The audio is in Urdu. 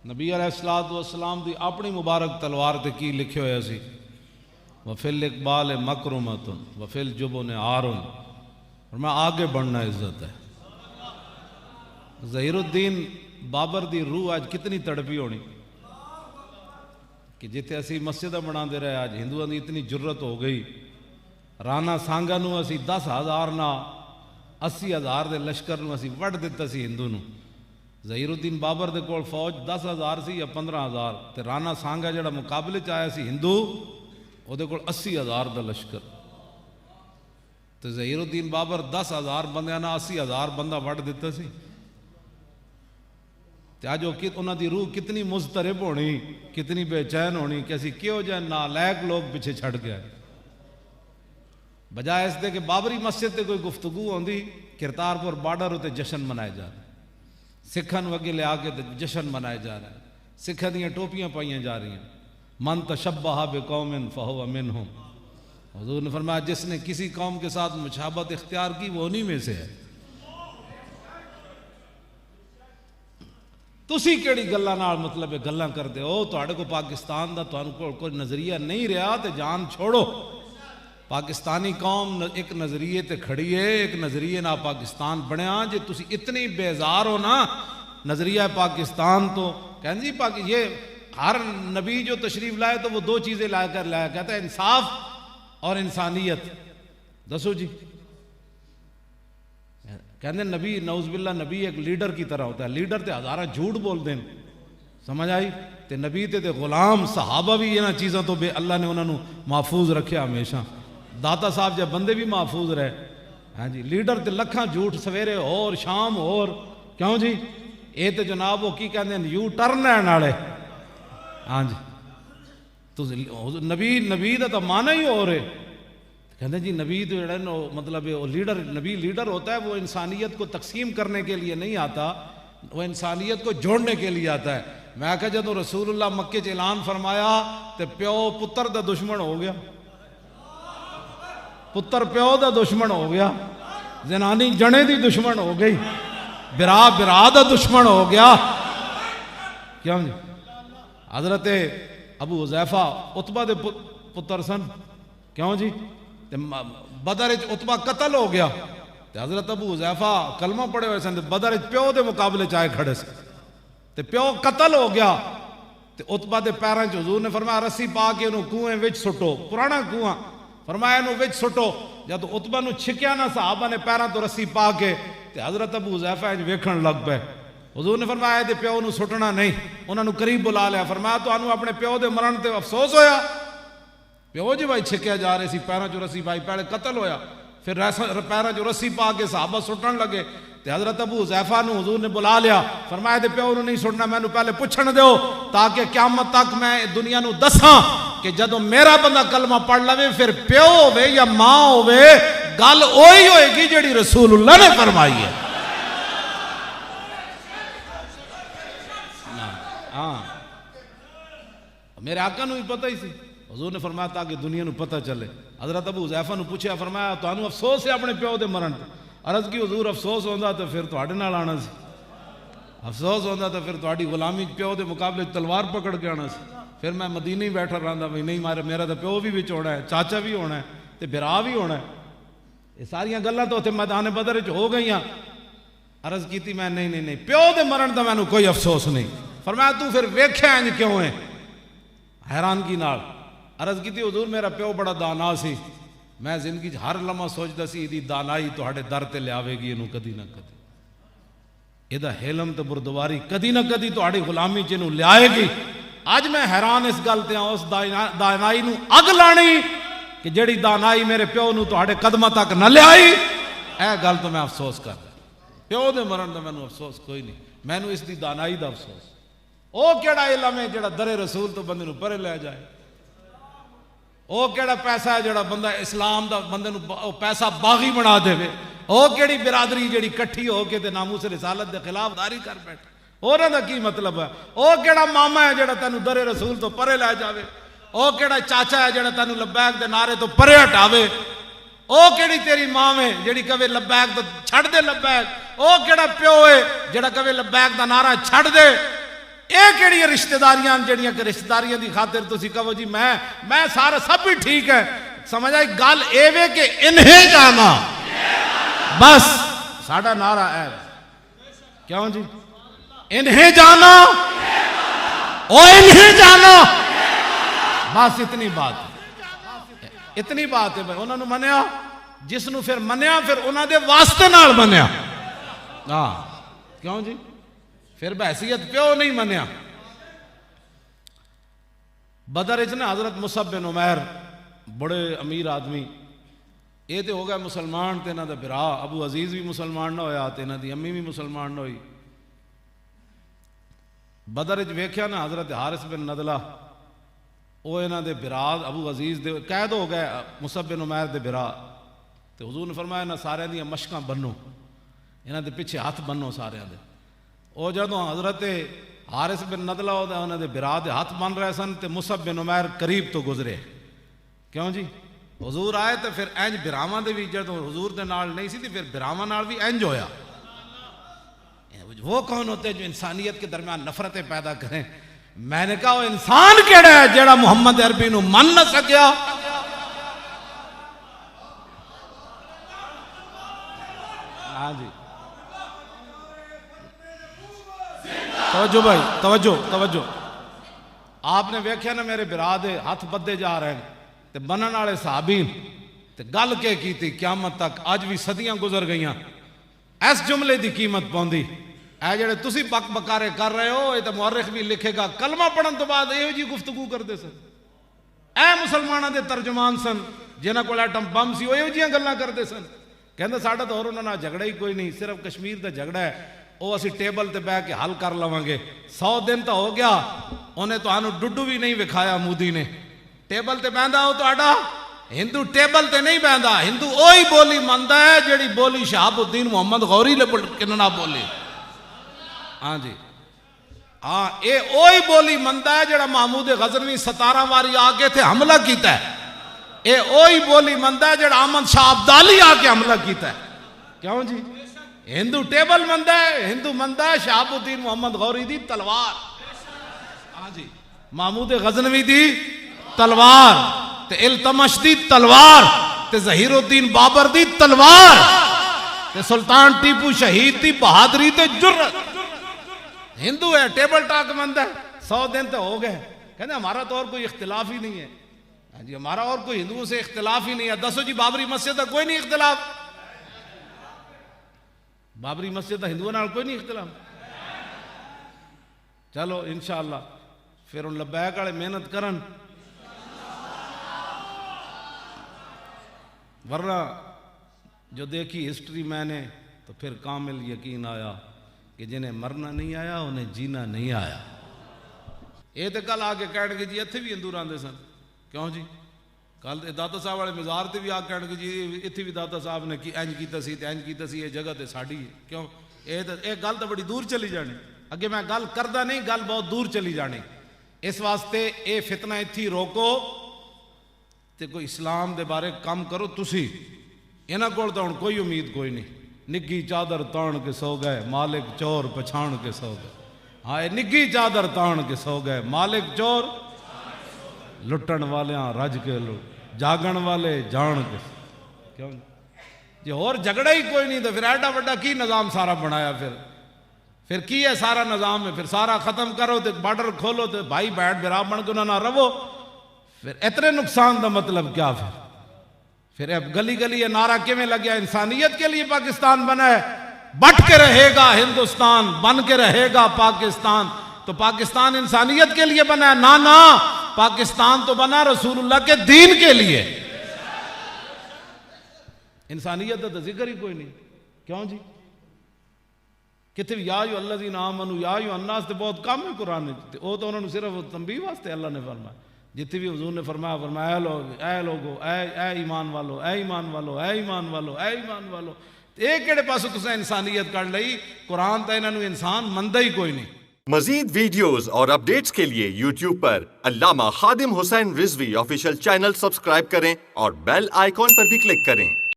نبی علیہ الصلوۃ والسلام دی اپنی مبارک تلوار تے کی لکھے ہوئے سی وفی الاقبال مکرمۃ وفی الجبن عار، اور میں آگے بڑھنا عزت ہے۔ ظہیر الدین بابر دی روح آج کتنی تڑپی ہونی کہ جتے اسی مسجد بنا دے رہے، آج ہندوؤں دی اتنی جرت ہو گئی۔ رانا سانگا نو اسی 10,000 نہ 80,000 دے لشکر نو اسی وڈ دیتا سی ہندو نو۔ ظہیر الدین بابر دے کول فوج 10,000 سی یا 15,000 تے رانا سانگا جڑا مقابلے چ آیا سی ہندو، او دے کول 80,000 دا لشکر، تے ظہیر الدین بابر 10,000 بندیاں نہ 80,000 بندہ وڈ دیتا سی۔ تے آج انہاں دی روح کتنی مضطرب ہونی، کتنی بے چین ہونی کہ اسی کیوں جائے نالائق لوگ پیچھے چھڑ گیا۔ بجائے اس دے کہ بابری مسجد تے کوئی گفتگو ہوندی، کرتارپور بارڈر ہوتے جشن منائے جا رہے، سکھاں نو اگے لے آ کے جشن منائے جا رہے ہیں، سکھاں دیاں ٹوپیاں پائیاں جا رہی ہیں۔ من تشبہ بقوم فہو منہم، حضور نے فرمایا جس نے کسی قوم کے ساتھ مشابہت اختیار کی وہ انہی میں سے ہے۔ تسی کیڑی گلاں نال مطلب گلاں کردے ہو؟ تہاڈے کو پاکستان دا تہانوں کول کوئی نظریہ نہیں رہا تے جان چھوڑو۔ پاکستانی قوم ایک نظریے تے کھڑی ہے، ایک نظریے نہ پاکستان بنیا۔ جے تسی اتنی بیزار ہو نا نظریہ پاکستان تو کہیں جی یہ ہر نبی جو تشریف لائے تو وہ 2 چیزیں لا کر لایا، کہتا ہے انصاف اور انسانیت۔ دسو جی، کہتے ہیں نبی نعوذ باللہ نبی ایک لیڈر کی طرح ہوتا ہے، لیڈر تے ہزارہ جھوٹ بول دیں، سمجھ آئی؟ تے نبی تے غلام صحابہ بھی یہ نا چیزاں تو بے اللہ نے انہوں نے محفوظ رکھے ہمیشہ۔ داتا صاحب جب بندے بھی محفوظ رہے، ہاں جی لیڈر تے لکھاں جھوٹ سویرے اور شام اور کیوں جی اے تے جناب وہ کی کہتے ہیں یو ٹرن ہے نالے، ہاں جی تو نبی دا تو مانا ہی ہو رہے، کہتے ہیں جی نبی تو جڑا نا مطلب وہ لیڈر، نبی لیڈر ہوتا ہے، وہ انسانیت کو تقسیم کرنے کے لیے نہیں آتا، وہ انسانیت کو جوڑنے کے لیے آتا ہے۔ میں کہا جدو رسول اللہ مکے چ اعلان فرمایا تے پیو پتر دا دشمن ہو گیا، پتر پیو دا دشمن ہو گیا، زنانی جنے دی دشمن ہو گئی، برا برا دا دشمن ہو گیا۔ کیوں جی حضرت ابو حذیفہ عتبہ دے پتر سن، کیوں جی بدر وچ عتبہ قتل ہو گیا تے حضرت ابو حذیفہ کلمہ پڑھے ہوئے سن، بدر وچ پیو دے مقابلے چائے کھڑے سے تے پیو قتل ہو گیا تے عتبہ دے پیراں چ حضور نے فرمایا رسی پا کے انہوں کنویں وچ سٹو، پرانا کنواں، فرمایا انہوں وچ سٹو۔ جب عتبہ نو چھکیا نا صحابہ نے پیراں تو رسی پا کے تے حضرت ابو حذیفہ ویکھن لگ پے، حضور نے فرمایا دے پیو نو سٹنا نہیں، انہوں نے قریب بلا لیا، فرمایا تو انہوں اپنے پیو دے مرن تے افسوس ہویا؟ پیو جی بھائی چھکیا جا رہے سی، پیراں چ رسی پائی، پہلے قتل ہویا، پھر پیراں چ رسی پا کے صحابہ سٹن لگے تے حضرت ابو حذیفہ نو حضور نے بلا لیا، فرمایا دے پیو نو نہیں سٹنا، میں نو پہلے پوچھن دیو تاکہ قیامت تک میں دنیا نو دساں کہ جدو میرا بندہ کلمہ پڑھ لوے پھر پیو ہوئے یا ماں ہوئے گل اوہی ہوئے گی جڑی رسول اللہ نے فرمائی ہے۔ ہاں میرے آقا نو ہی پتہ ہی سی، حضور نے فرمایا تاکہ دنیا نو پتہ چلے۔ حضرت ابو حذیفہ نو پوچھا، فرمایا تانوں افسوس ہے اپنے پیو دے مرن تے؟ عرض کی حضور افسوس ہوندا تو پھر تواڈے نال آنا سی، افسوس ہوندا تو پھر تواڈی غلامی پیو دے مقابلے تلوار پکڑ کے آنا سی، پھر میں مدینہ ہی بیٹھا رہندا بھئی نہیں میرا تو پیو بھی وچ ہونا ہے، چاچا بھی ہونا ہے تے بھرا بھی ہونا ہے۔ یہ ساریاں گلاں تو تے میدان بدر وچ ہو گئیاں۔ عرض کیتی میں نہیں پیو دے مرن دا مینوں کوئی افسوس نہیں۔ فرمایا تو پھر ویکھیا انج کیوں ہے؟ حیرانگی نال عرض کیتی حضور میرا پیو بڑا دانا سی، میں زندگی ہر لمحہ سوچدا سی دی دانائی تہاڈے در تے لیاوے گی اینوں کدی نہ کدی، ایدا حلم تے بردباری کدی نہ کدی تہاڈی غلامی چ اینوں لیائے گی۔ آج میں حیران اس گل تے اس دانائی نو اگ لانی کہ جڑی دانائی میرے پیو نو تہاڈے قدماں تک نہ لیائی، اے گل تو میں افسوس کر رہا۔ پیو دے مرن دا مینوں افسوس کوئی نہیں، مینوں اس دی دانائی دا افسوس۔ او کیڑا علم ہے جڑا در رسول تو بندے نو پرے لے جائے؟ او کیڑا پیسہ ہے جڑا بندہ اسلام دا بندے نو پیسہ باغی بنا دے وے؟ او کیڑی برادری جڑی کٹھی ہو کے تے ناموس رسالت دے خلاف داری کر بیٹھے؟ انہاں دا کی مطلب ہے؟ او کیڑا ماما ہے جڑا تینوں در رسول تو پرے لے جاوے؟ او کیڑا چاچا ہے جڑا تینوں لبیک دے نعرے تو پرے ہٹاوے؟ او کیڑی تیری ماں ہے جڑی کہے لبیک تو چھڑ دے لبیک؟ او کیڑا پیو ہے جڑا کہے لبیک دا نعرہ چھڑ دے؟ یہ کہڑی رشتہ داریاں جڑیاں کہ رشتہ داریاں دی خاطر تسی کہو جی میں سارا سب بھی ٹھیک ہے. سمجھ آئی گل اے وے کہ انہیں جانا بس ساڑا نعرہ ہے. کیوں جی انہیں جانا او انہیں جانا بس اتنی بات ہے. اتنی بات ہے بھائی. انہوں نے منیا جس نو پھر منیا پھر انہوں دے واسطے نال منیا. ہاں کیوں جی پھر بحثیت پیو نہیں منیا. بدر اتنا حضرت مصعب بن عمیر بڑے امیر آدمی یہ تو ہو گیا مسلمان تے انہاں دا بھرا ابو عزیز بھی مسلمان نہ ہویا تے انہاں دی امی بھی مسلمان نہ ہوئی. بدر وچ ویکھیا نا حضرت حارث بن نضلہ وہ انہاں دے بھرا ابو عزیز دے قید ہو گئے مصعب بن عمیر دے بھرا تے حضور نے فرمایا انہاں سارے دیاں مشکاں بنو انہاں دے پیچھے ہاتھ بنو سارے دے. وہ جدوں حضرت حارث بن نضلہ انہاں دے بھرا دے ہاتھ بن رہے سن تے مصعب بن عمیر قریب تو گزرے. کیوں جی حضور آئے تو پھر انج براواں دے بھی جدوں حضور دے نال نہیں سی تے پھر براواں نال بھی انج ہویا. وہ کون ہوتے جو انسانیت کے درمیان نفرتیں پیدا کریں؟ میں نے کہا وہ انسان کیڑا ہے جیڑا محمد عربی نو من نہ سکیا. ہاں جی توجہ بھائی توجہ. آپ نے ویکھیا نا میرے برا دے ہاتھ بدے جا رہے ہیں تے بنن والے صحابی تے گل کے کیتی قیامت تک اج بھی صدیاں گزر گئیاں اس جملے دی قیمت پوندی. اے جڑے تسی بک بکارے کر رہے ہو یہ تے مورخ بھی لکھے گا کلمہ پڑھن تو بعد ایہو جی گفتگو کرتے سن. اے مسلماناں دے ترجمان سن جنہاں کول ایٹم بم سی ایہو جیاں گلاں کرتے سن. کہندے ساڈا تو اور انہاں نال جھگڑا ہی کوئی نہیں صرف کشمیر دا جھگڑا ہے وہ اسی ٹیبل تے بیٹھ کے حل کر لواں گے. 100 دن تو ہو گیا انہیں تو آنو ڈڈو بھی نہیں وکھایا مودی نے. ٹیبل تے بیندا ہو تو آڈا ہندو ٹیبل تے نہیں بیندا. ہندو اوہی بولی مندا ہے جیڑی بولی شہاب الدین محمد غوری نے کننا بولی. ہاں جی ہاں اے اوہی بولی مندا ہے جیڑا محمود غزنوی 17 واری آگے تھے حملہ کیتا ہے. اے اوہی بولی مندا ہے جیڑا احمد شاہ عبدالی آ کے حملہ کیتا ہے. کیوں جی ہندو ٹیبل مندا ہے ہندو مندا ہے شہاب الدین محمد غوری دی تلوار. ہاں جی محمود غزنوی دی تلوار تے التمش دی تلوار تے ظہیر الدین بابر دی تلوار تے سلطان ٹیپو شہید دی بہادری تے جرت. ہندو ہے ٹیبل ٹاک مند ہے. 100 دن تو ہو گئے کہتے ہمارا تو اور کوئی اختلاف ہی نہیں ہے. ہاں جی ہمارا اور کوئی ہندوؤں سے اختلاف ہی نہیں ہے. دسو جی بابری مسجد کا کوئی نہیں اختلاف. بابری مسجد کا ہندوؤں نال کوئی نہیں اختلاف. چلو انشاءاللہ پھر ان لبیک والے محنت کرن ورنہ جو دیکھی ہسٹری میں نے تو پھر کامل یقین آیا کہ جنہیں مرنا نہیں آیا انہیں جینا نہیں آیا. یہ تو کل آ کے کہنے گے جی اتنے بھی ہندو رہندے سن. کیوں جی کل داتا صاحب والے مزار تے بھی آ کے کہنے گے جی اتنے بھی داتا صاحب نے انج کیتا سی تے انج کیتا سی یہ جگہ تے ساڈی ہے. کیوں یہ گل تو بڑی دور چلی جانی. اگے میں گل کردا نہیں گل بہت دور چلی جانی. اس واسطے اے فتنہ اتھی روکو تے کوئی اسلام دے بارے کام کرو. تسی انہاں کول تو ہن کوئی امید کوئی نہیں. نگی چادر تان کے سو گئے مالک چور پچھان کے سو گئے. ہاں نگی چادر تان کے سو گئے مالک چور لٹن والیاں رج کے جاگن والے جان کے. کیوں جی اور جھگڑا ہی کوئی نہیں تو پھر ایڈا وڈا کی نظام سارا بنایا. پھر کی ہے سارا نظام ہے. پھر سارا ختم کرو تو بارڈر کھولو تو بھائی بیٹھ برا بن کے انہوں نہ رہو. پھر اتنے نقصان دا مطلب کیا؟ پھر اب گلی گلی یہ نعرہ کیویں لگیا انسانیت کے لیے پاکستان بنا ہے. بٹ کے رہے گا ہندوستان بن کے رہے گا پاکستان. تو پاکستان انسانیت کے لیے بنا ہے؟ نا پاکستان تو بنا رسول اللہ کے دین کے لیے. انسانیت کا ذکر ہی کوئی نہیں. کیوں جی کتنے یا ایھا الذین آمنوا یا ایھا الناس تے بہت کم ہے قرآن میں. وہ تو انہوں نے صرف تنبیہ واسطے اللہ نے فرمایا. جتنے بھی حضور نے فرمایا اے لوگو اے ایمان والو اے ایمان والو اے ایمان والو اے ایمان والو. ایک کیڑے پاسوں تساں انسانیت کر لئی. قرآن تے انہاں نوں انسان مندا ہی کوئی نہیں. مزید ویڈیوز اور اپڈیٹس کے لیے یوٹیوب پر علامہ Khadim Hussain Rizvi official channel subscribe کریں اور بیل آئیکن پر بھی کلک کریں.